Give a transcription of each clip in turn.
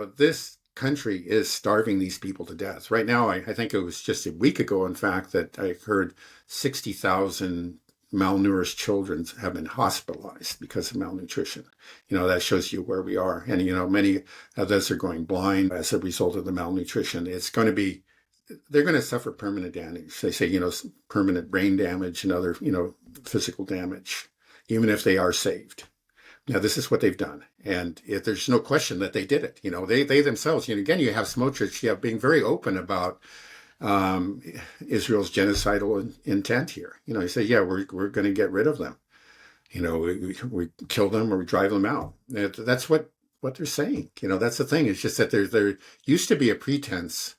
But this country is starving these people to death. Right now, I think it was just a week ago, in fact, that I heard 60,000 malnourished children have been hospitalized because of malnutrition. That shows you where we are. And, many of us are going blind as a result of the malnutrition. They're going to suffer permanent damage. They say, permanent brain damage and other, physical damage, even if they are saved. Now, this is what they've done. And there's no question that they did it. They themselves, again, you have Smotrich, being very open about Israel's genocidal intent here. He said, yeah, we're going to get rid of them. We kill them or we drive them out. That's what they're saying. That's the thing. It's just that there used to be a pretense,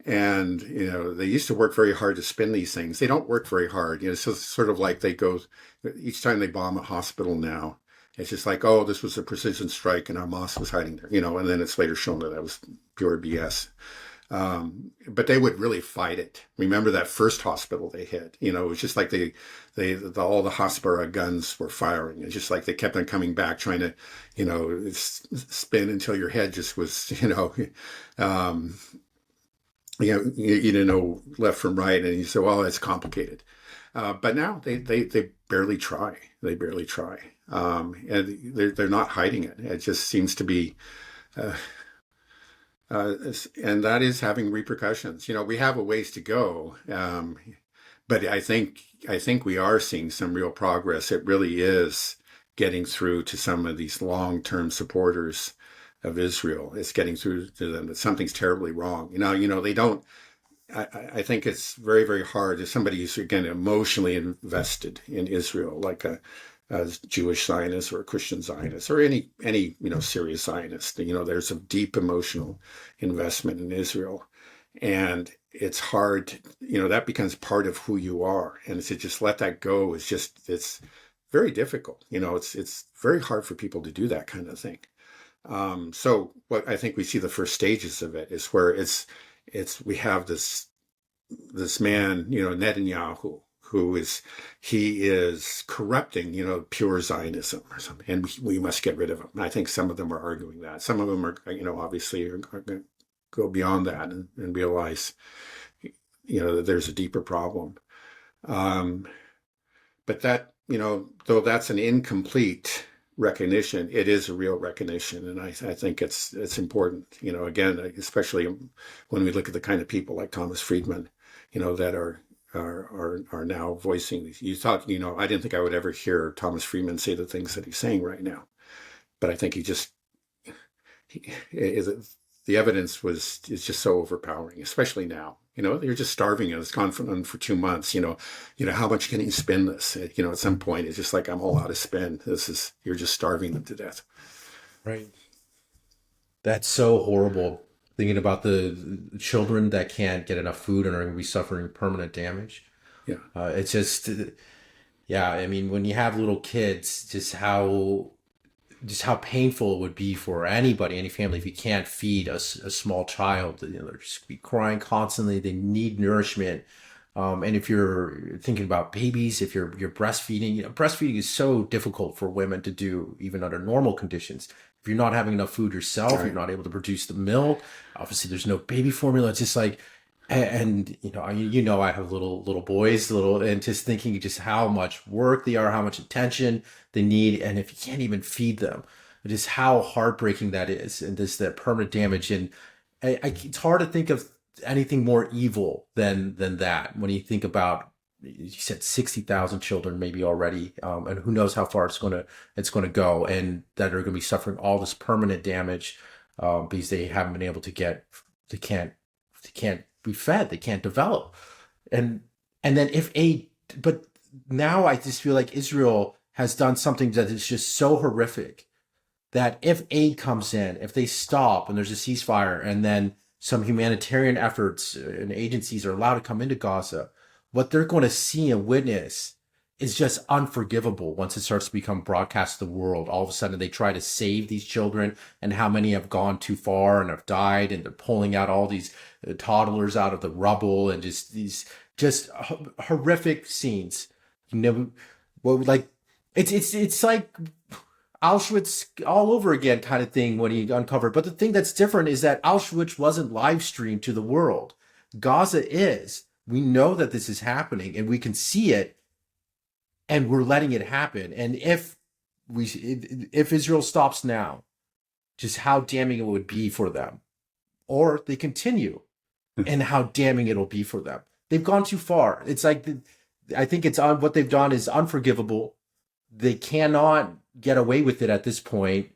and they used to work very hard to spin these things. They don't work very hard. So it's sort of like they go each time they bomb a hospital now. It's just like, oh, this was a precision strike and Hamas was hiding there, and then it's later shown that was pure BS. But they would really fight it. Remember that first hospital they hit? It was just like all the Hasbara guns were firing. It's just like they kept on coming back, trying to, spin until your head just was, you didn't know left from right, and you said, well, it's complicated. But now they barely try. They barely try. And they're not hiding it. It just seems to be, and that is having repercussions. We have a ways to go, but I think we are seeing some real progress. It really is getting through to some of these long-term supporters of Israel. It's getting through to them that something's terribly wrong. They don't. I think it's very, very hard if somebody who's, again, emotionally invested in Israel, like a Jewish Zionist or a Christian Zionist or any serious Zionist. There's a deep emotional investment in Israel, and it's hard. That becomes part of who you are, and to just let that go it's very difficult. It's very hard for people to do that kind of thing. So what I think we see the first stages of it is where we have this man, Netanyahu, he is corrupting, pure Zionism or something, and we must get rid of him. And I think some of them are arguing that. Some of them are, obviously are going to go beyond that and realize, that there's a deeper problem. But that, though that's an incomplete recognition, it is a real recognition, and I think it's important. Again, especially when we look at the kind of people like Thomas Friedman, that are now voicing these. You thought, I didn't think I would ever hear Thomas Friedman say the things that he's saying right now, but I think the evidence is just so overpowering, especially now. You're just starving, and it's gone on for 2 months. How much can you spend this? At some point, it's just like, I'm all out of spend. You're just starving them to death. Right. That's so horrible. Thinking about the children that can't get enough food and are going to be suffering permanent damage. Yeah. It's just, yeah. I mean, when you have little kids, just how painful it would be for anybody, any family, if you can't feed a small child. They're just be crying constantly. They need nourishment. And if you're thinking about babies, if you're breastfeeding, breastfeeding is so difficult for women to do, even under normal conditions. If you're not having enough food yourself, right, you're not able to produce the milk. Obviously, there's no baby formula. It's just like, and I have little boys, and just thinking just how much work they are, how much attention they need, and if you can't even feed them, just how heartbreaking that is, and that permanent damage. And it's hard to think of anything more evil than that when you think about, you said 60,000 children maybe already, and who knows how far it's going to go, and that are going to be suffering all this permanent damage because they haven't been able to they can't be fed, they can't develop, and then but now I just feel like Israel has done something that is just so horrific that if aid comes in, if they stop and there's a ceasefire, and then some humanitarian efforts and agencies are allowed to come into Gaza, what they're going to see and witness is just unforgivable once it starts to become broadcast to the world. All of a sudden, they try to save these children, and how many have gone too far and have died, and they're pulling out all these toddlers out of the rubble, and just these horrific scenes. Like it's like, Auschwitz all over again kind of thing when he uncovered. But the thing that's different is that Auschwitz wasn't live streamed to the world. Gaza is. We know that this is happening and we can see it, and we're letting it happen. And if Israel stops now, just how damning it would be for them. Or they continue, and how damning it'll be for them. They've gone too far. It's like, I think it's on what they've done is unforgivable. They cannot get away with it at this point.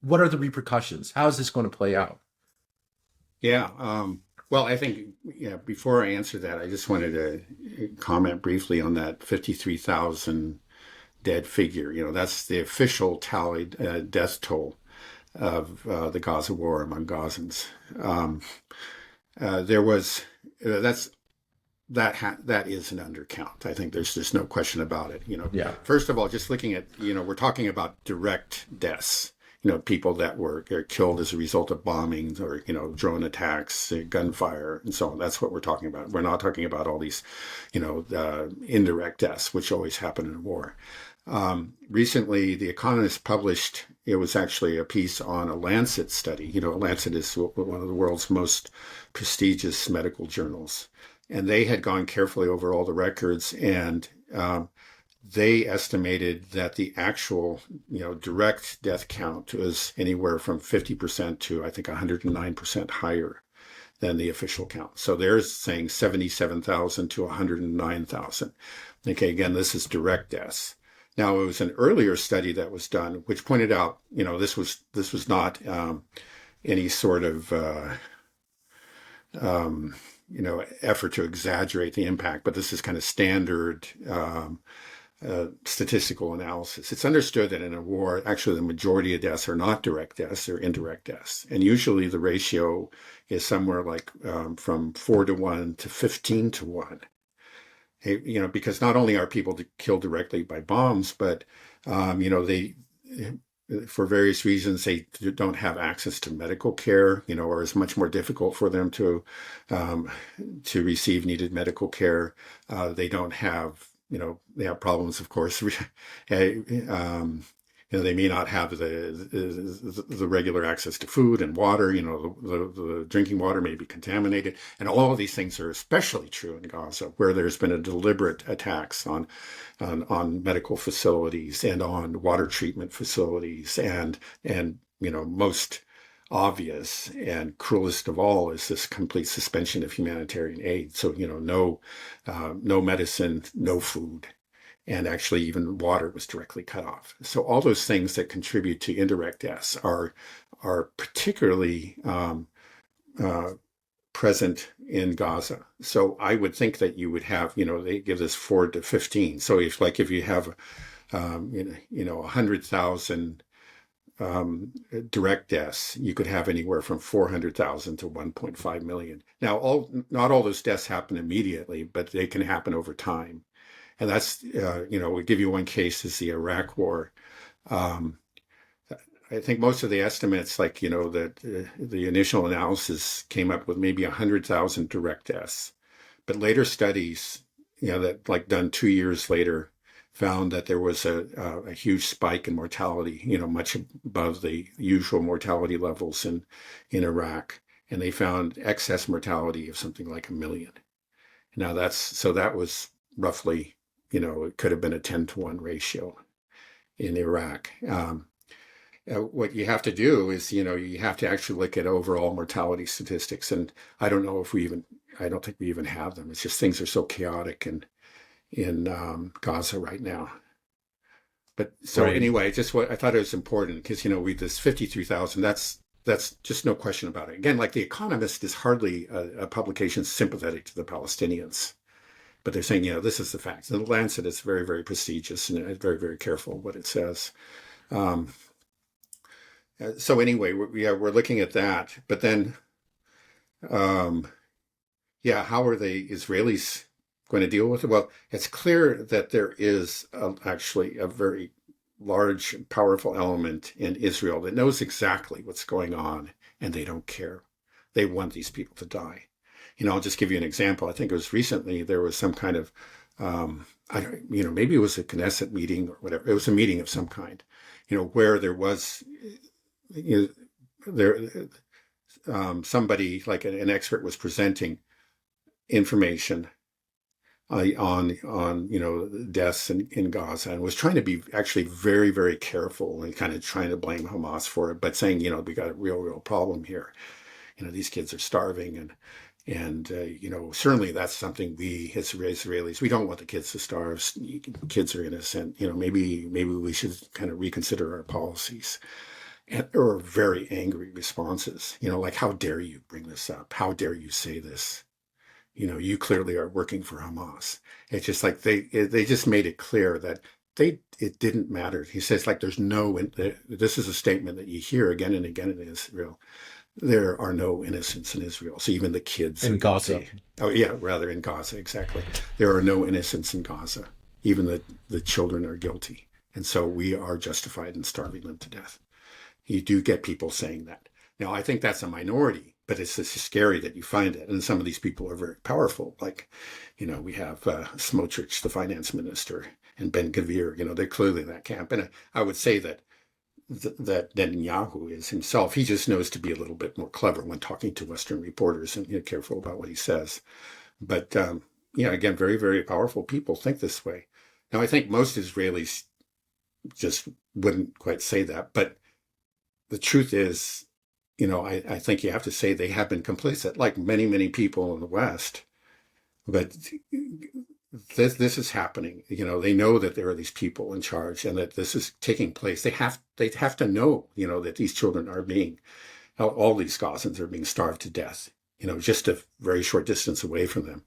What are the repercussions? How is this going to play out? Yeah. Well, I think, yeah, before I answer that, I just wanted to comment briefly on that 53,000 dead figure. That's the official tallied death toll of the Gaza war among Gazans. There was that is an undercount. I think there's just no question about it. Yeah. First of all, just looking at, we're talking about direct deaths. People that were killed as a result of bombings or, drone attacks, gunfire, and so on. That's what we're talking about. We're not talking about all these, indirect deaths, which always happen in war. Recently, The Economist published, it was actually a piece on a Lancet study. Lancet is one of the world's most prestigious medical journals. And they had gone carefully over all the records, and they estimated that the actual, direct death count was anywhere from 50% to, I think, 109% higher than the official count. So they're saying 77,000 to 109,000. Okay, again, this is direct deaths. Now, it was an earlier study that was done, which pointed out, this was not any sort of effort to exaggerate the impact, but this is kind of standard statistical analysis. It's understood that in a war, actually the majority of deaths are not direct deaths, they're indirect deaths. And usually the ratio is somewhere like from 4-to-1 to 15-to-1. Because not only are people killed directly by bombs, but, they, for various reasons, they don't have access to medical care, or it's much more difficult for them to receive needed medical care. They don't have, they have problems, of course. They may not have the regular access to food and water. The drinking water may be contaminated, and all of these things are especially true in Gaza, where there's been a deliberate attacks on medical facilities and on water treatment facilities, and most obvious and cruelest of all is this complete suspension of humanitarian aid. So no medicine, no food. And actually, even water was directly cut off. So all those things that contribute to indirect deaths are particularly present in Gaza. So I would think that you would have, they give this 4 to 15. So if you have, 100,000 direct deaths, you could have anywhere from 400,000 to 1.5 million. Now, not all those deaths happen immediately, but they can happen over time. And that's, we give you one case is the Iraq War. I think most of the estimates, that the initial analysis came up with maybe 100,000 direct deaths. But later studies, that done 2 years later, found that there was a huge spike in mortality, much above the usual mortality levels in Iraq. And they found excess mortality of something like 1 million. Now that was roughly, it could have been a 10-to-1 ratio in Iraq. What you have to do is, you have to actually look at overall mortality statistics. And I don't think we even have them. It's just things are so chaotic in Gaza right now. But so Right. anyway, just what I thought it was important because, this 53,000, that's just no question about it. Again, The Economist is hardly a publication sympathetic to the Palestinians. But they're saying, this is the facts. And the Lancet is very, very prestigious and very, very careful what it says. So anyway, we're looking at that. But then, how are the Israelis going to deal with it? Well, it's clear that there is actually a very large, powerful element in Israel that knows exactly what's going on, and they don't care. They want these people to die. I'll just give you an example. I think it was recently there was some kind of, maybe it was a Knesset meeting or whatever. It was a meeting of some kind, where there was, you know, there somebody like an expert was presenting information on deaths in Gaza, and was trying to be actually very, very careful and kind of trying to blame Hamas for it, but saying, we got a real problem here. These kids are starving, and certainly that's something we as Israelis, we don't want the kids to starve. Kids are innocent. Maybe we should kind of reconsider our policies. Or very angry responses, like, how dare you bring this up? How dare you say this? You clearly are working for Hamas. It's just like they just made it clear that it didn't matter. He says, like, this is a statement that you hear again and again in Israel. There are no innocents in Israel. So even the kids in Gaza. Oh yeah, rather in Gaza, exactly. There are no innocents in Gaza. Even the children are guilty. And so we are justified in starving them to death. You do get people saying that. Now, I think that's a minority, but it's just scary that you find it. And some of these people are very powerful. Like, we have Smotrich, the finance minister, and Ben-Gvir. They're clearly in that camp. And I would say that Netanyahu is himself. He just knows to be a little bit more clever when talking to Western reporters and careful about what he says. But, again, very, very powerful people think this way. Now, I think most Israelis just wouldn't quite say that. But the truth is, I think you have to say they have been complicit, like many, many people in the West. But this is happening. They know that there are these people in charge and that this is taking place. They have to know, that these children are all these Gazans are being starved to death, just a very short distance away from them.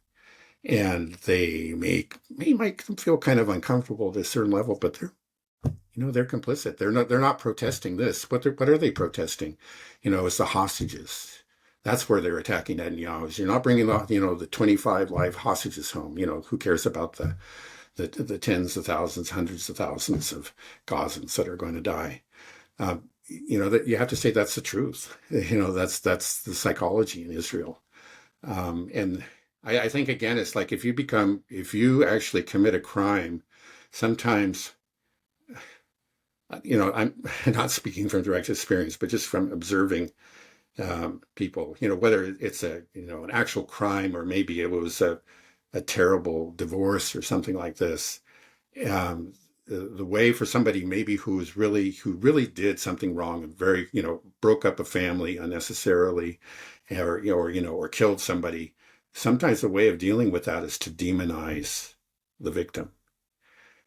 And they may make them feel kind of uncomfortable at a certain level, but they're complicit. They're not protesting this. What are they protesting? It's the hostages. That's where they're attacking Netanyahu. You're not bringing the 25 live hostages home. Who cares about the tens of thousands, hundreds of thousands of Gazans that are going to die? That you have to say that's the truth. That's the psychology in Israel. And I think, again, it's like if you actually commit a crime, sometimes, I'm not speaking from direct experience, but just from observing people, whether it's an actual crime or maybe it was a terrible divorce or something like this. The way for somebody maybe who really did something wrong and very, broke up a family unnecessarily or killed somebody, sometimes the way of dealing with that is to demonize the victim.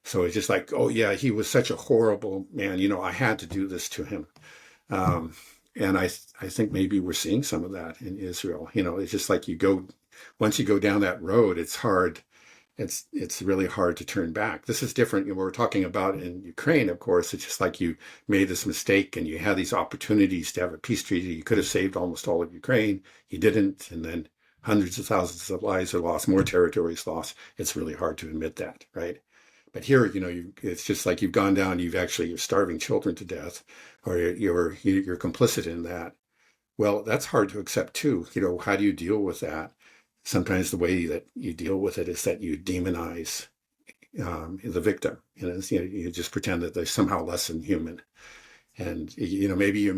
So it's just like, oh yeah, he was such a horrible man. I had to do this to him. And I think maybe we're seeing some of that in Israel. It's just like once you go down that road, it's hard. It's really hard to turn back. This is different. We're talking about in Ukraine, of course. It's just like you made this mistake and you had these opportunities to have a peace treaty. You could have saved almost all of Ukraine. You didn't. And then hundreds of thousands of lives are lost, more territory is lost. It's really hard to admit that, right? But here, it's just like you've gone down, you're starving children to death, or you're complicit in that. Well, that's hard to accept too. How do you deal with that? Sometimes the way that you deal with it is that you demonize the victim. You just pretend that they're somehow less than human. And, maybe you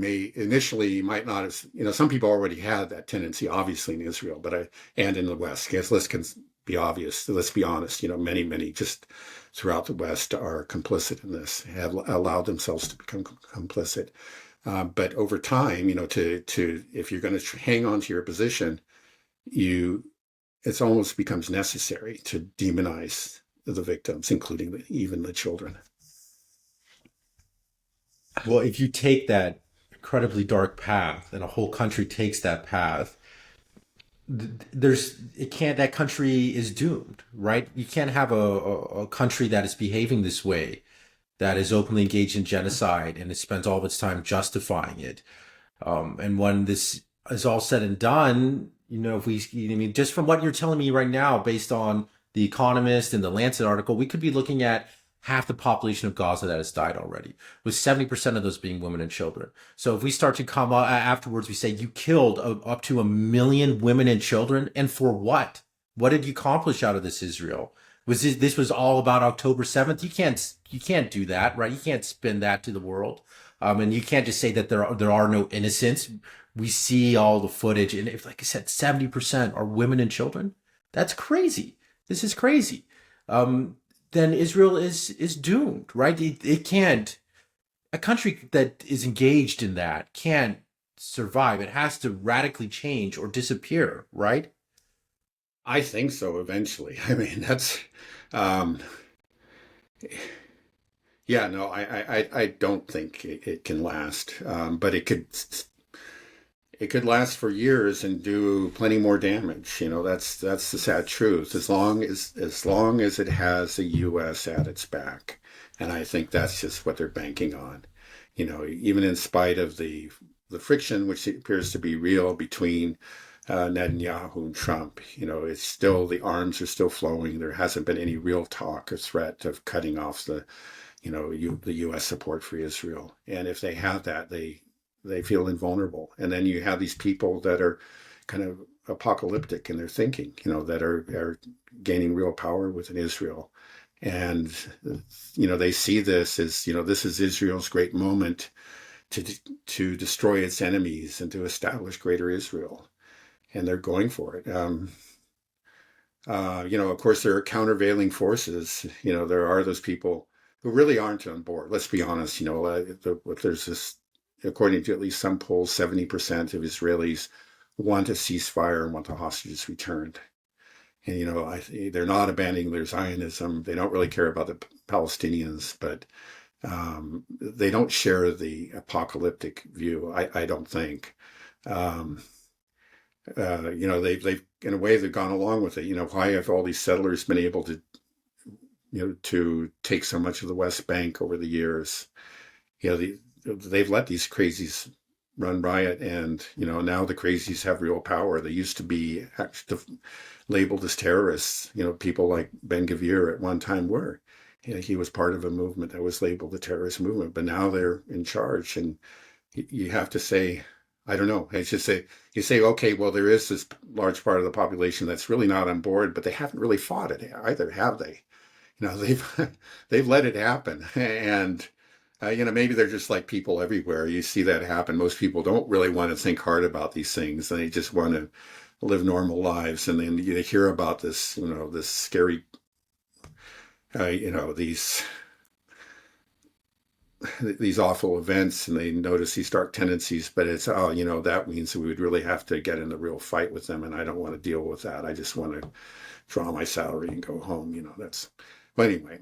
might not have, some people already had that tendency, obviously in Israel, and in the West. Yes, let's be obvious. Let's be honest. Many, many just throughout the West are complicit in this, have allowed themselves to become complicit. But over time, if you're going to hang on to your position, it almost becomes necessary to demonize the victims, including even the children. Well, if you take that incredibly dark path and a whole country takes that path, that country is doomed, right? You can't have a country that is behaving this way, that is openly engaged in genocide and it spends all of its time justifying it. And when this is all said and done, just from what you're telling me right now, based on The Economist and the Lancet article, we could be looking at half the population of Gaza that has died already, with 70% of those being women and children. So if we start to come afterwards, we say you killed up to 1 million women and children, and for what? What did you accomplish out of this, Israel? Was this was all about October 7th? You can't do that, right? You can't spin that to the world. And you can't just say that there are no innocents. We see all the footage, and if, like I said, 70% are women and children, that's crazy. This is crazy. Um, then Israel is doomed, right? It can't. A country that is engaged in that can't survive. It has to radically change or disappear, right? I think so eventually. I mean, um, yeah, no, I don't think it can last, but it could last for years and do plenty more damage. That's the sad truth. As long as it has the U.S. at its back, and I think that's just what they're banking on. Even in spite of the friction, which appears to be real between Netanyahu and Trump, it's still the arms are still flowing. There hasn't been any real talk or threat of cutting off the U.S. support for Israel. And if they have that, they feel invulnerable. And then you have these people that are kind of apocalyptic in their thinking, that are gaining real power within Israel. And, they see this as, this is Israel's great moment to destroy its enemies and to establish greater Israel. And they're going for it. Of course, there are countervailing forces. There are those people who really aren't on board. Let's be honest. There's this, according to at least some polls, 70% of Israelis want a ceasefire and want the hostages returned. And they're not abandoning their Zionism. They don't really care about the Palestinians, but they don't share the apocalyptic view. I don't think. They've in a way they've gone along with it. Why have all these settlers been able to take so much of the West Bank over the years? They've let these crazies run riot, and now the crazies have real power. They used to be labeled as terrorists. People like Ben Gvir at one time were. He was part of a movement that was labeled the terrorist movement, but now they're in charge, and you have to say, I don't know. It's just you say, okay, well, there is this large part of the population that's really not on board, but they haven't really fought it either, have they? They've let it happen, and maybe they're just like people everywhere. You see that happen. Most people don't really want to think hard about these things, and they just want to live normal lives. And then you hear about this scary, these awful events, and they notice these dark tendencies, but it's, that means that we would really have to get in a real fight with them, and I don't want to deal with that. I just want to draw my salary and go home. But anyway,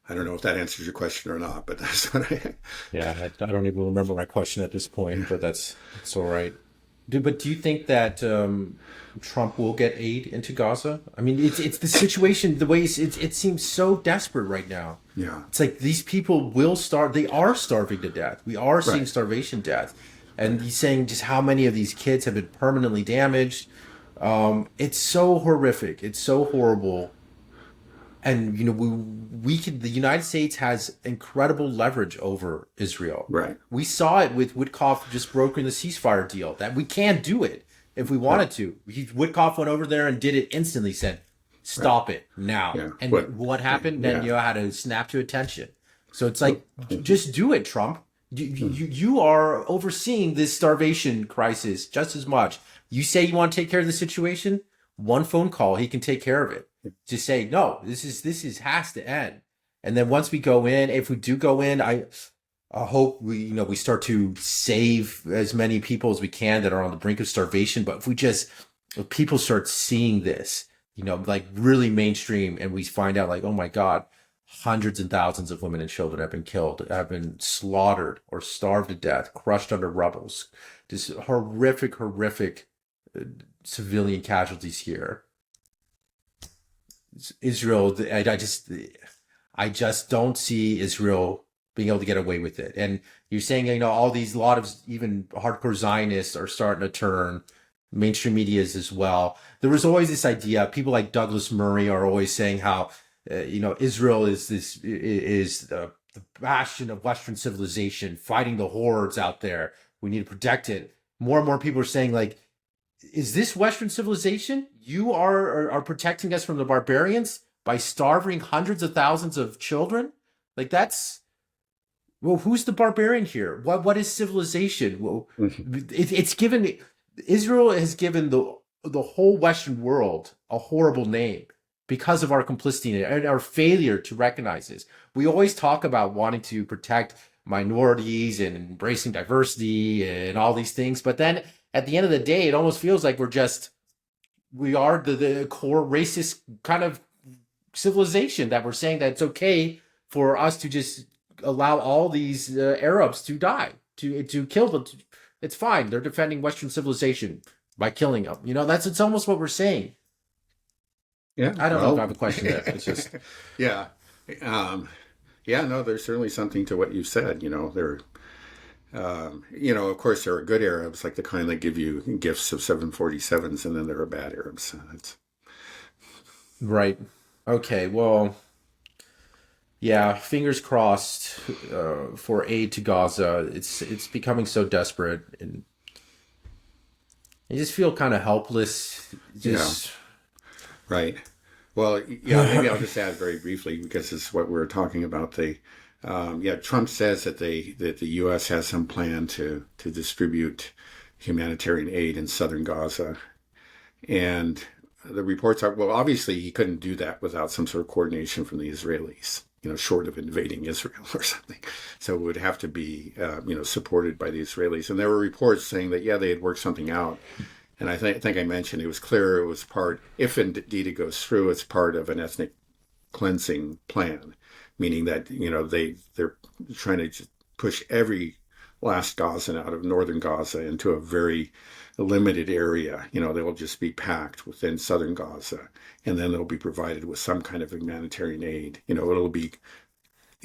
I don't know if that answers your question or not, but that's what Yeah, I don't even remember my question at this point, but that's all right. But do you think that Trump will get aid into Gaza? I mean, it's the situation, the way it seems so desperate right now. Yeah. It's like these people will starve. They are starving to death. We are seeing Right. starvation death. And he's saying just how many of these kids have been permanently damaged. It's so horrific. It's so horrible. And the United States has incredible leverage over Israel. Right. We saw it with Witkoff just brokering the ceasefire deal. That we can't do it if we wanted to. Witkoff went over there and did it instantly. Said, "Stop it now." Yeah. And what happened? Yeah. Then had to snap to attention. So it's like, just do it, Trump. You are overseeing this starvation crisis just as much. You say you want to take care of the situation. One phone call, he can take care of it. Just say, no, this has to end. And then once we go in, if we do go in, I hope we start to save as many people as we can that are on the brink of starvation. But if people start seeing this, like really mainstream, and we find out like, oh my God, hundreds and thousands of women and children have been killed, have been slaughtered or starved to death, crushed under rubble. Just horrific civilian casualties here. Israel, I just don't see Israel being able to get away with it. And you're saying, a lot of even hardcore Zionists are starting to turn, mainstream medias as well. There was always this idea, people like Douglas Murray are always saying how, Israel is the bastion of Western civilization, fighting the hordes out there. We need to protect it. More and more people are saying like, is this Western civilization? You are protecting us from the barbarians by starving hundreds of thousands of children? Like that's well, who's the barbarian here? What is civilization? Well, it's given Israel has given the whole Western world a horrible name because of our complicity and our failure to recognize this. We always talk about wanting to protect minorities and embracing diversity and all these things, but then at the end of the day, it almost feels like we are the core racist kind of civilization that we're saying that it's okay for us to just allow all these Arabs to die, to kill them. It's fine. They're defending Western civilization by killing them. It's almost what we're saying. Yeah, I don't know if I well, have a question there. It's just yeah. Yeah, no, there's certainly something to what you said. Of course, there are good Arabs, like the kind that give you gifts of 747s, and then there are bad Arabs. right. Okay. Well, yeah. Fingers crossed for aid to Gaza. It's becoming so desperate, and you just feel kind of helpless. Yeah, Just right. Well, yeah, maybe I'll just add very briefly because it's what we're talking about. Trump says that the U.S. has some plan to distribute humanitarian aid in southern Gaza, and the reports are, well, obviously he couldn't do that without some sort of coordination from the Israelis, short of invading Israel or something. So it would have to be, supported by the Israelis. And there were reports saying that, yeah, they had worked something out. And I think I mentioned it was clear it was part, if indeed it goes through, it's part of an ethnic cleansing plan, meaning that, they're trying to just push every last Gazan out of northern Gaza into a very limited area. They'll just be packed within southern Gaza, and then they'll be provided with some kind of humanitarian aid. It'll be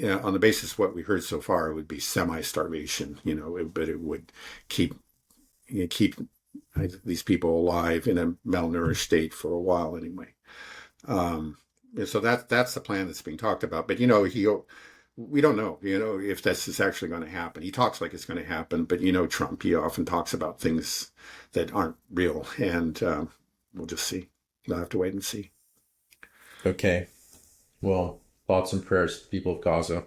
on the basis of what we heard so far, it would be semi-starvation. But it would keep these people alive in a malnourished state for a while anyway. So that's the plan that's being talked about. But we don't know, if this is actually going to happen. He talks like it's going to happen, but Trump, he often talks about things that aren't real, and we'll just see. We'll have to wait and see. okay. Well, thoughts and prayers, people of Gaza.